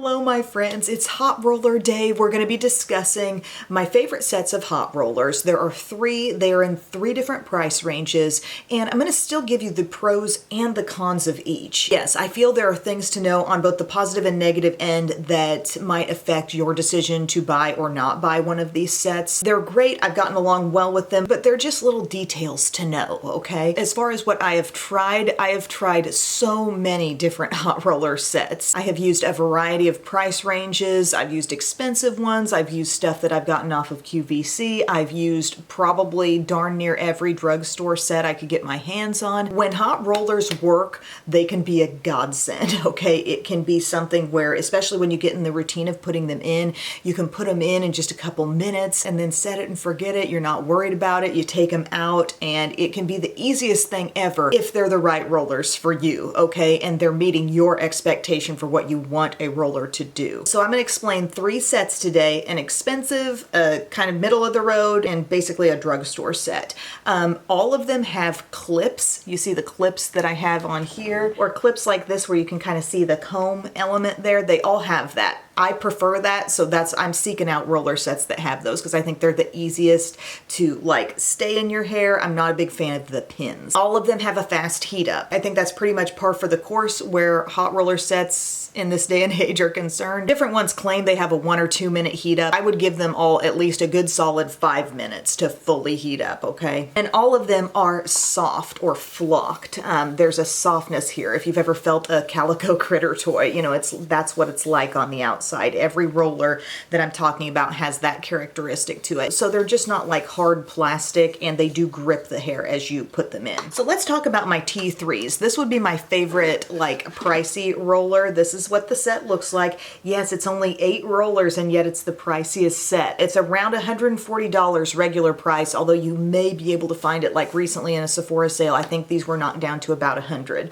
Hello my friends, it's hot roller day. We're going to be discussing my favorite sets of hot rollers. There are three, they are in three different price ranges, and I'm going to still give you the pros and the cons of each. Yes, I feel there are things to know on both the positive and negative end that might affect your decision to buy or not buy one of these sets. They're great, I've gotten along well with them, but they're just little details to know, okay? As far as what I have tried so many different hot roller sets. I have used a variety of price ranges. I've used expensive ones. I've used stuff that I've gotten off of QVC. I've used probably darn near every drugstore set I could get my hands on. When hot rollers work, they can be a godsend, okay? It can be something where, especially when you get in the routine of putting them in, you can put them in just a couple minutes and then set it and forget it. You're not worried about it. You take them out and it can be the easiest thing ever if they're the right rollers for you, okay? And they're meeting your expectation for what you want a roller to do. So I'm going to explain three sets today: an expensive, a kind of middle of the road, and basically a drugstore set. All of them have clips. You see the clips that I have on here, or clips like this where you can kind of see the comb element there. They all have that. I prefer that, so I'm seeking out roller sets that have those because I think they're the easiest to like stay in your hair. I'm not a big fan of the pins. All of them have a fast heat up. I think that's pretty much par for the course where hot roller sets in this day and age are concerned. Different ones claim they have a 1 or 2 minute heat up. I would give them all at least a good solid 5 minutes to fully heat up, okay? And all of them are soft or flocked. There's a softness here. If you've ever felt a calico critter toy, you know, that's what it's like on the outside. Every roller that I'm talking about has that characteristic to it. So they're just not like hard plastic, and they do grip the hair as you put them in. So let's talk about my T3s. This would be my favorite like pricey roller. This is what the set looks like. Yes, it's only 8 rollers and yet it's the priciest set. It's around $140 regular price, although you may be able to find it like recently in a Sephora sale. I think these were knocked down to about $100.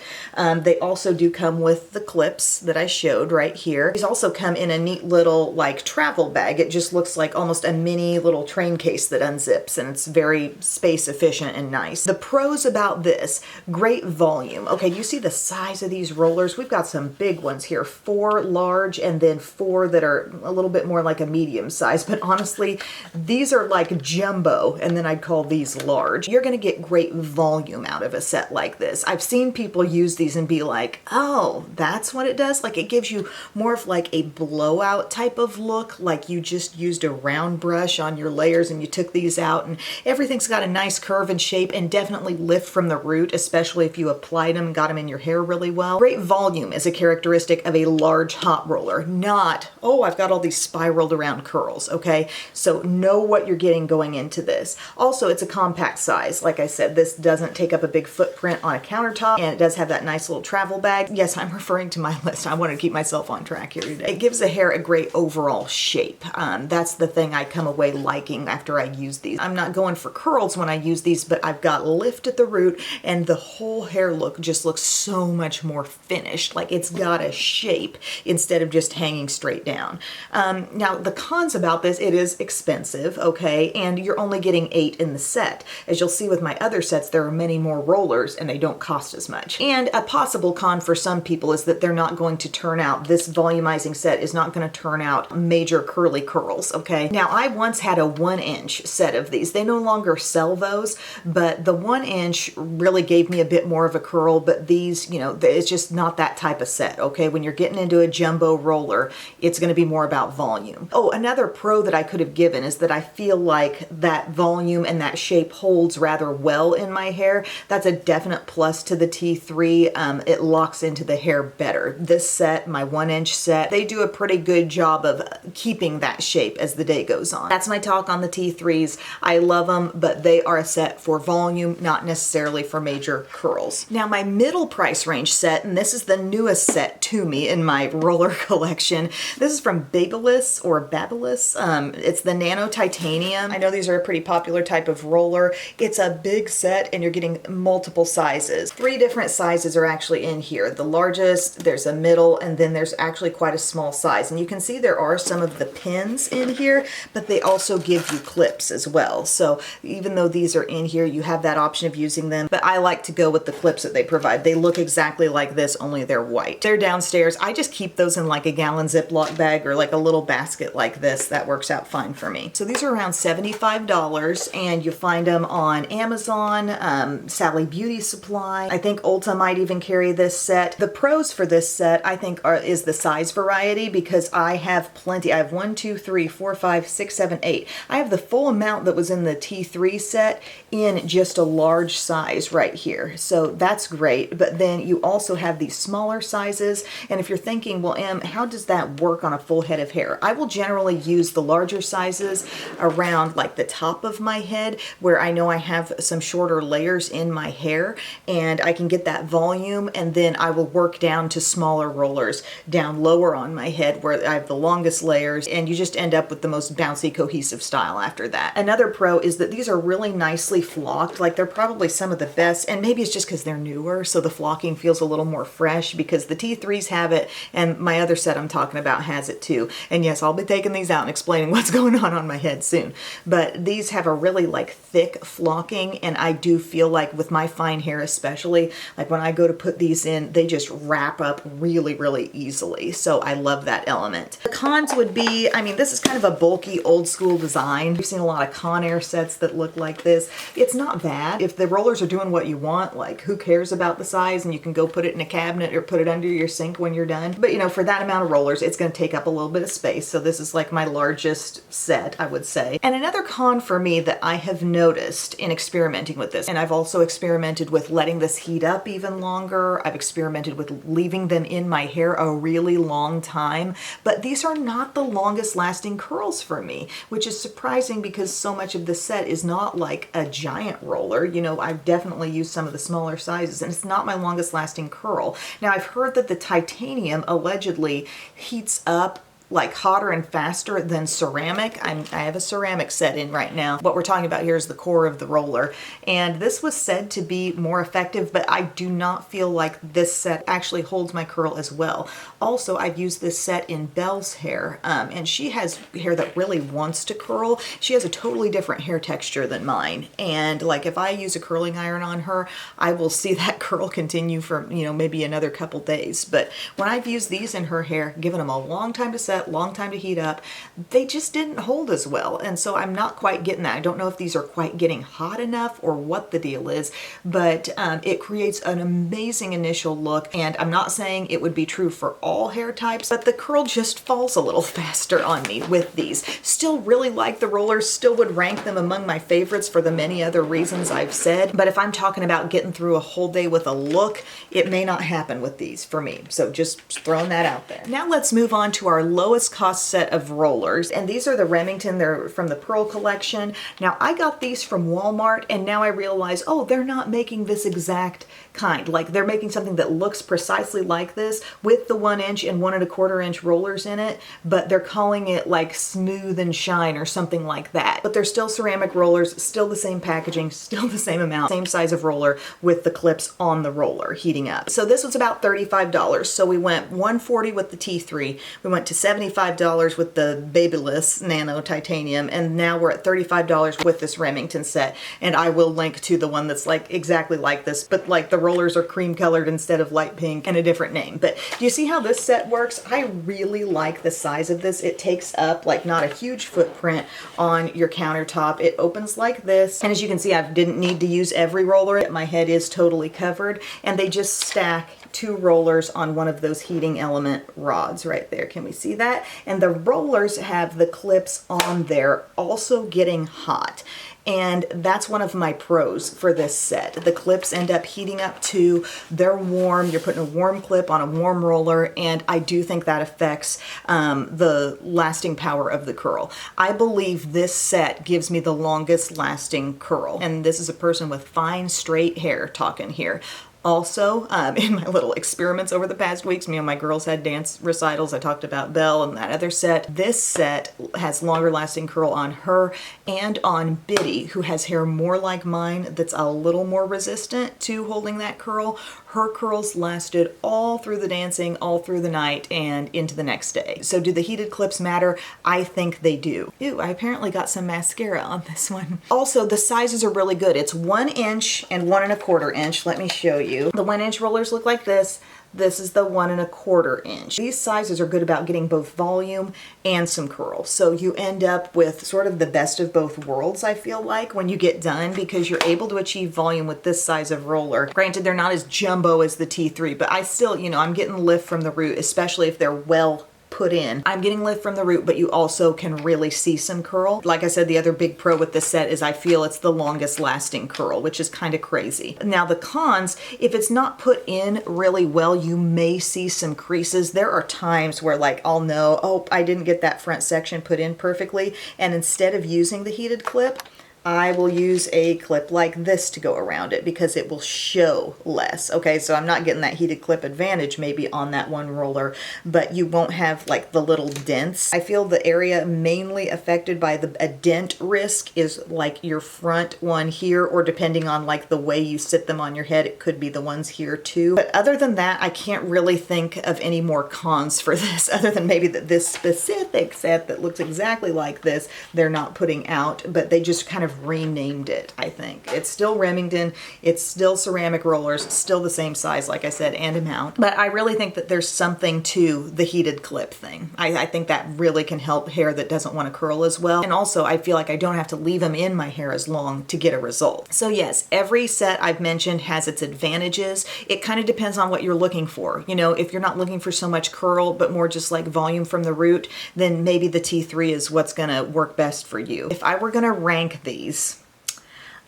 They also do come with the clips that I showed right here. These also come in a neat little like travel bag. It just looks like almost a mini little train case that unzips, and it's very space efficient and nice. The pros about this: great volume. Okay, you see the size of these rollers? We've got some big ones here, 4 large and then 4 that are a little bit more like a medium size, but honestly, these are like jumbo, and then I'd call these large. You're gonna get great volume out of a set like this. I've seen people use these and be like, oh, that's what it does? Like it gives you more of like a blowout type of look, like you just used a round brush on your layers and you took these out, and everything's got a nice curve and shape and definitely lift from the root, especially if you applied them, got them in your hair really well. Great volume is a characteristic of a large hot roller, not, oh, I've got all these spiraled around curls, okay? So know what you're getting going into this. Also, it's a compact size. Like I said, this doesn't take up a big footprint on a countertop, and it does have that nice little travel bag. Yes, I'm referring to my list. I want to keep myself on track here today. It gives the hair a great overall shape. That's the thing I come away liking after I use these. I'm not going for curls when I use these, but I've got lift at the root, and the whole hair look just looks so much more finished. Like it's got a shape instead of just hanging straight down. Now the cons about this: it is expensive, okay, and you're only getting 8 in the set. As you'll see with my other sets, there are many more rollers and they don't cost as much. And a possible con for some people is that they're not going to turn out, this volumizing set is not going to turn out major curly curls, okay? Now I once had a 1-inch set of these. They no longer sell those, but the 1-inch really gave me a bit more of a curl, but these, you know, it's just not that type of set, okay? When you're getting into a jumbo roller, it's going to be more about volume. Oh, another pro that I could have given is that I feel like that volume and that shape holds rather well in my hair. That's a definite plus to the T3. It locks into the hair better. This set, my 1-inch set, they do a pretty good job of keeping that shape as the day goes on. That's my talk on the T3s. I love them, but they are a set for volume, not necessarily for major curls. Now my middle price range set, and this is the newest set to me in my roller collection. This is from Babyliss or Babyliss. It's the Nano Titanium. I know these are a pretty popular type of roller. It's a big set and you're getting multiple sizes. 3 different sizes are actually in here. The largest, there's a middle, and then there's actually quite a small size. And you can see there are some of the pins in here, but they also give you clips as well. So even though these are in here, you have that option of using them, but I like to go with the clips that they provide. They look exactly like this, only they're white. They're downstairs. I just keep those in like a gallon Ziploc bag or like a little basket like this, that works out fine for me. So these are around $75 and you find them on Amazon, Sally Beauty Supply. I think Ulta might even carry this set. The pros for this set, I think, is the size variety, because I have plenty. I have 1, 2, 3, 4, 5, 6, 7, 8. I have the full amount that was in the T3 set in just a large size right here. So that's great. But then you also have these smaller sizes. And if you're thinking, well, Em, how does that work on a full head of hair? I will generally use the larger sizes around like the top of my head, where I know I have some shorter layers in my hair and I can get that volume, and then I will work down to smaller rollers down lower on my head where I have the longest layers, and you just end up with the most bouncy, cohesive style after that. Another pro is that these are really nicely flocked. Like, they're probably some of the best, and maybe it's just because they're newer, so the flocking feels a little more fresh, because the T3s have it and my other set I'm talking about has it too. And yes, I'll be taking these out and explaining what's going on my head soon. But these have a really like thick flocking, and I do feel like with my fine hair especially, like when I go to put these in, they just wrap up really, really easily. So I love that element. The cons would be, I mean, this is kind of a bulky old school design. We've seen a lot of Conair sets that look like this. It's not bad. If the rollers are doing what you want, like who cares about the size, and you can go put it in a cabinet or put it under your sink when you're done. But you know, for that amount of rollers, it's going to take up a little bit of space. So this is like my largest set, I would say. And another con for me that I have noticed in experimenting with this, and I've also experimented with letting this heat up even longer. I've experimented with leaving them in my hair a really long time, but these are not the longest lasting curls for me, which is surprising because so much of the set is not like a giant roller. You know, I've definitely used some of the smaller sizes, and it's not my longest lasting curl. Now, I've heard that the titanium allegedly heats up like hotter and faster than ceramic. I have a ceramic set in right now. What we're talking about here is the core of the roller. And this was said to be more effective, but I do not feel like this set actually holds my curl as well. Also, I've used this set in Belle's hair, and she has hair that really wants to curl. She has a totally different hair texture than mine. And like if I use a curling iron on her, I will see that curl continue for, you know, maybe another couple days. But when I've used these in her hair, given them a long time to set, long time to heat up, they just didn't hold as well. And so I'm not quite getting that. I don't know if these are quite getting hot enough or what the deal is, but it creates an amazing initial look. And I'm not saying it would be true for all hair types, but the curl just falls a little faster on me with these. Still really like the rollers, still would rank them among my favorites for the many other reasons I've said. But if I'm talking about getting through a whole day with a look, it may not happen with these for me. So just throwing that out there. Now let's move on to our lowest cost set of rollers, and these are the Remington. They're from the Pearl collection. Now I got these from Walmart, and now I realize, oh, they're not making this exact kind. Like they're making something that looks precisely like this with the 1 inch and 1 1/4 inch rollers in it, but they're calling it like Smooth and Shine or something like that. But they're still ceramic rollers, still the same packaging, still the same amount, same size of roller with the clips on the roller heating up. So this was about $35. So we went $140 with the T3, we went to $75 with the Babyless Nano Titanium, and now we're at $35 with this Remington set. And I will link to the one that's like exactly like this, but like the rollers are cream colored instead of light pink and a different name. But do you see how this set works? I really like the size of this. It takes up like not a huge footprint on your countertop. It opens like this, and as you can see, I didn't need to use every roller. My head is totally covered, and they just stack 2 rollers on one of those heating element rods right there. Can we see that? And the rollers have the clips on there also getting hot. And that's one of my pros for this set. The clips end up heating up too. They're warm. You're putting a warm clip on a warm roller, and I do think that affects the lasting power of the curl. I believe this set gives me the longest lasting curl. And this is a person with fine, straight hair talking here. Also, in my little experiments over the past weeks, me and my girls had dance recitals. I talked about Belle and that other set. This set has longer lasting curl on her and on Biddy, who has hair more like mine that's a little more resistant to holding that curl. Her curls lasted all through the dancing, all through the night, and into the next day. So do the heated clips matter? I think they do. Ew, I apparently got some mascara on this one. Also, the sizes are really good. It's 1 inch and 1 1/4 inch. Let me show you. The 1 inch rollers look like this. This is the 1¼ inch. These sizes are good about getting both volume and some curl. So you end up with sort of the best of both worlds, I feel like, when you get done, because you're able to achieve volume with this size of roller. Granted, they're not as jumbo as the T3, but I still, you know, I'm getting lift from the root, especially if they're well put in. I'm getting lift from the root, but you also can really see some curl. Like I said, the other big pro with this set is I feel it's the longest lasting curl, which is kind of crazy. Now the cons, if it's not put in really well, you may see some creases. There are times where like I'll know, oh, I didn't get that front section put in perfectly, and instead of using the heated clip, I will use a clip like this to go around it because it will show less. Okay, so I'm not getting that heated clip advantage maybe on that one roller, but you won't have like the little dents. I feel the area mainly affected by a dent risk is like your front one here, or depending on like the way you sit them on your head, it could be the ones here too. But other than that, I can't really think of any more cons for this other than maybe that this specific set that looks exactly like this, they're not putting out, but they just kind of renamed it, I think. It's still Remington, it's still ceramic rollers, still the same size, like I said, and amount. But I really think that there's something to the heated clip thing. I think that really can help hair that doesn't want to curl as well. And also, I feel like I don't have to leave them in my hair as long to get a result. So yes, every set I've mentioned has its advantages. It kind of depends on what you're looking for. You know, if you're not looking for so much curl, but more just like volume from the root, then maybe the T3 is what's gonna work best for you. If I were gonna rank these,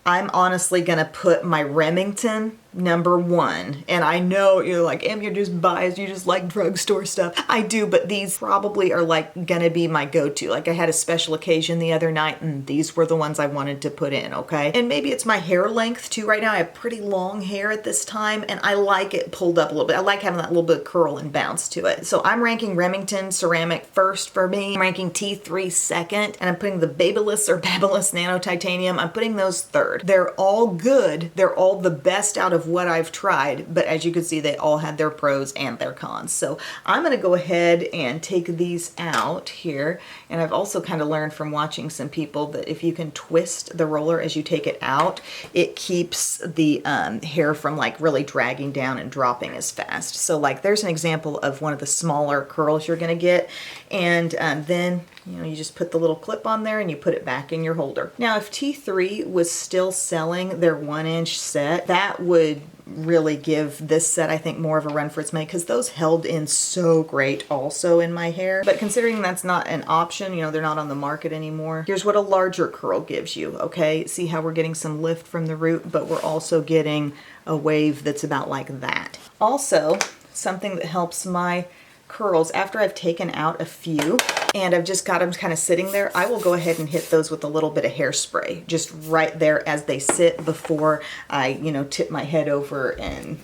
I'm honestly gonna put my Remington #1. And I know you're like, Em, you're just biased, you just like drugstore stuff. I do, but these probably are like gonna be my go-to. Like I had a special occasion the other night and these were the ones I wanted to put in, okay? And maybe it's my hair length too. Right now I have pretty long hair at this time and I like it pulled up a little bit. I like having that little bit of curl and bounce to it. So I'm ranking Remington ceramic first for me. I'm ranking T3 second, and I'm putting the Babyliss or Babyliss Nano Titanium, I'm putting those third. They're all good. They're all the best out of what I've tried, but as you can see, they all had their pros and their cons. So I'm gonna go ahead and take these out here. And I've also kind of learned from watching some people that if you can twist the roller as you take it out, it keeps the hair from like really dragging down and dropping as fast. So like there's an example of one of the smaller curls you're gonna get. And then, you know, you just put the little clip on there and you put it back in your holder. Now, if T3 was still selling their 1-inch set, that would really give this set, I think, more of a run for its money because those held in so great also in my hair. But considering that's not an option, you know, they're not on the market anymore, here's what a larger curl gives you, okay? See how we're getting some lift from the root, but we're also getting a wave that's about like that. Also, something that helps my curls, after I've taken out a few and I've just got them kind of sitting there, I will go ahead and hit those with a little bit of hairspray, just right there as they sit before I, you know, tip my head over and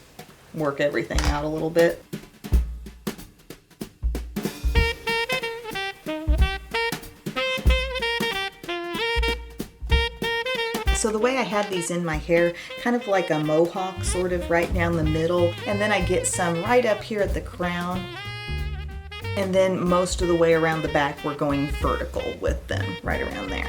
work everything out a little bit. So the way I had these in my hair, kind of like a mohawk, sort of right down the middle, and then I get some right up here at the crown. And then most of the way around the back, we're going vertical with them, right around there.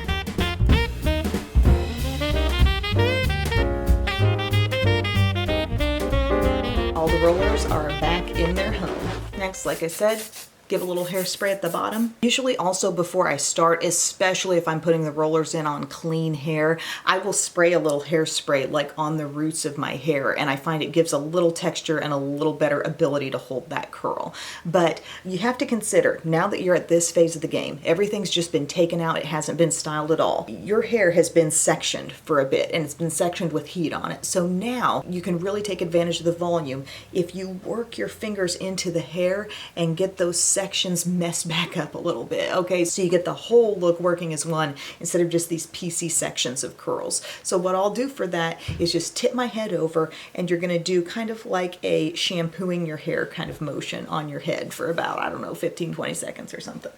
All the rollers are back in their home. Next, like I said, give a little hairspray at the bottom. Usually also before I start, especially if I'm putting the rollers in on clean hair, I will spray a little hairspray like on the roots of my hair, and I find it gives a little texture and a little better ability to hold that curl. But you have to consider, now that you're at this phase of the game, everything's just been taken out, it hasn't been styled at all. Your hair has been sectioned for a bit, and it's been sectioned with heat on it. So now you can really take advantage of the volume if you work your fingers into the hair and get those sections messed back up a little bit, okay? So you get the whole look working as one instead of just these piecey sections of curls. So what I'll do for that is just tip my head over, and you're gonna do kind of like a shampooing your hair kind of motion on your head for about, I don't know, 15, 20 seconds or something.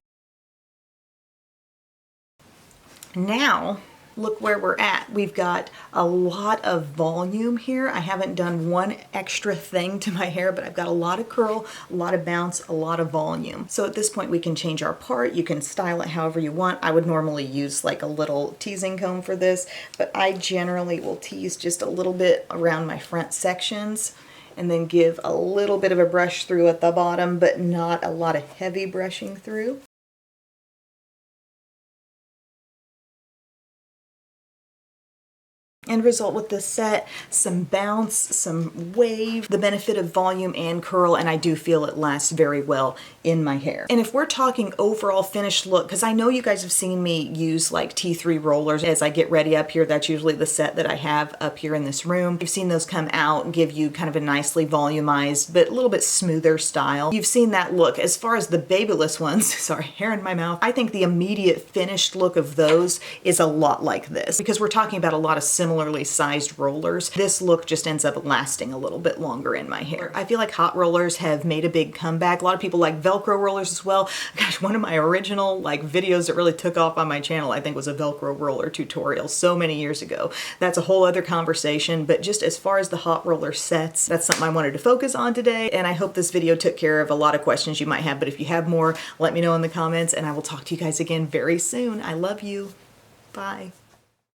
Now, look where we're at. We've got a lot of volume here. I haven't done one extra thing to my hair, but I've got a lot of curl, a lot of bounce, a lot of volume. So at this point we can change our part. You can style it however you want. I would normally use like a little teasing comb for this, but I generally will tease just a little bit around my front sections and then give a little bit of a brush through at the bottom, but not a lot of heavy brushing through. End result with this set, some bounce, some wave, the benefit of volume and curl, and I do feel it lasts very well in my hair. And if we're talking overall finished look, because I know you guys have seen me use like T3 rollers as I get ready up here. That's usually the set that I have up here in this room. You've seen those come out and give you kind of a nicely volumized, but a little bit smoother style. You've seen that look. As far as the babyless ones, sorry, hair in my mouth, I think the immediate finished look of those is a lot like this, because we're talking about a lot of similarly sized rollers. This look just ends up lasting a little bit longer in my hair. I feel like hot rollers have made a big comeback. A lot of people like Velcro rollers as well. Gosh, one of my original like videos that really took off on my channel, I think, was a Velcro roller tutorial so many years ago. That's a whole other conversation, but just as far as the hot roller sets, that's something I wanted to focus on today, and I hope this video took care of a lot of questions you might have, but if you have more, let me know in the comments, and I will talk to you guys again very soon. I love you. Bye.